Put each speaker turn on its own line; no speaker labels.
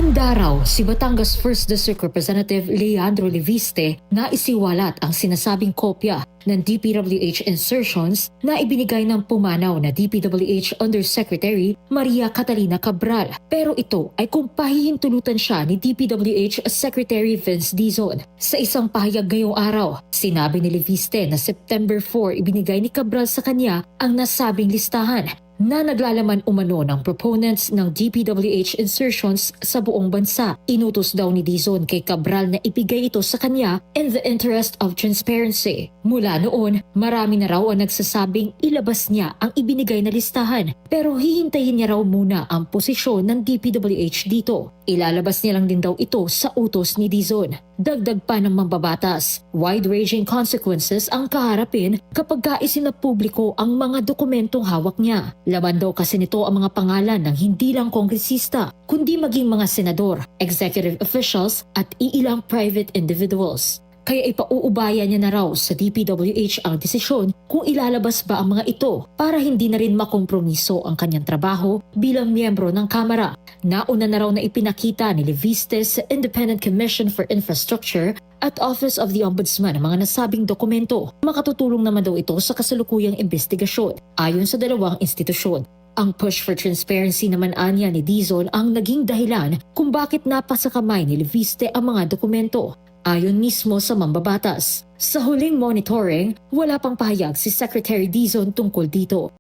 Handa raw si Batangas 1st District Representative Leandro Leviste na isiwalat ang sinasabing kopya ng DPWH insertions na ibinigay ng pumanaw na DPWH Undersecretary Maria Catalina Cabral. Pero ito ay kung pahihintulutan siya ni DPWH Secretary Vince Dizon. Sa isang pahayag ngayong araw, sinabi ni Leviste na September 4 ibinigay ni Cabral sa kanya ang nasabing listahan na naglalaman umano ng proponents ng DPWH insertions sa buong bansa. Inutos daw ni Dizon kay Cabral na ibigay ito sa kanya in the interest of transparency. Mula noon, marami na raw ang nagsasabing ilabas niya ang ibinigay na listahan, pero hihintayin niya raw muna ang posisyon ng DPWH dito. Ilalabas niya lang din daw ito sa utos ni Dizon. Dagdag pa ng mambabatas, wide-ranging consequences ang kaharapin kapag isinapubliko ang mga dokumentong hawak niya. Laban daw kasi nito ang mga pangalan ng hindi lang kongresista, kundi maging mga senador, executive officials at iilang private individuals. Kaya ipauubaya niya na raw sa DPWH ang desisyon kung ilalabas ba ang mga ito para hindi na rin makompromiso ang kanyang trabaho bilang miyembro ng Kamara. Nauna na raw na ipinakita ni Leviste sa Independent Commission for Infrastructure at Office of the Ombudsman ang mga nasabing dokumento. Makatutulong naman daw ito sa kasalukuyang investigasyon ayon sa dalawang institusyon. Ang push for transparency naman anya ni Dizon ang naging dahilan kung bakit napasa kamay ni Leviste ang mga dokumento. Ayon mismo sa mambabatas, sa huling monitoring, wala pang pahayag si Secretary Dizon tungkol dito.